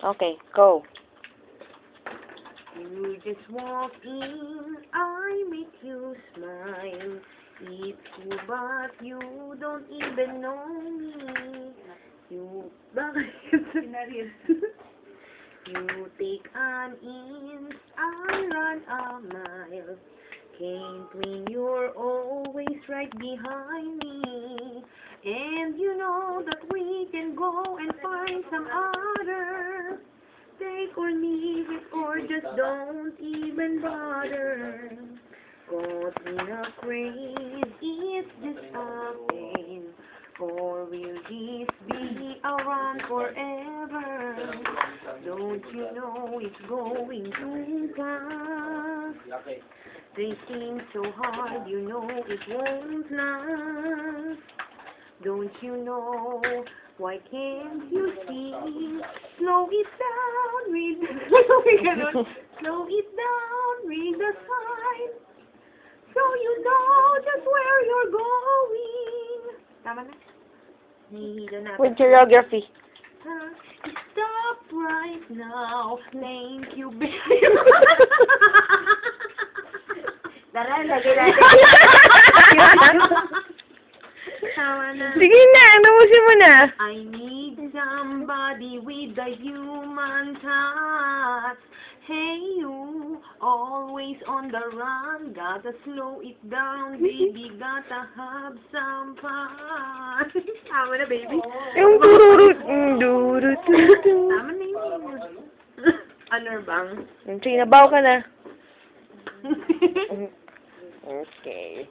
Okay, go. You just walk in, I make you smile. It's you, but you don't even know me. You, you take an inch, I run a mile. Can't win, you're always right behind me. And you know that we can go and find some other. Take or leave it, or just don't even bother. Caught in a craze, it's just a pain. Or will this be around forever? Don't you know it's going to pass? They seem so hard, you know it won't last. Don't you know, why can't you see? Slow it down, read slow it down, read the sign. So you know just where you're going. Tama na? Hihila na. With geography. Stop right now. Thank you, baby. Tara, lagi natin. Tama na. Sige na, namusin mo na. I need somebody with a human touch. Hey you, always on the run, gotta slow it down, baby, gotta have some fun. Tama na, baby. Yung dururut. Dururut. Tama na yun. Ano bang? Sige, nabaw ka na. Okay.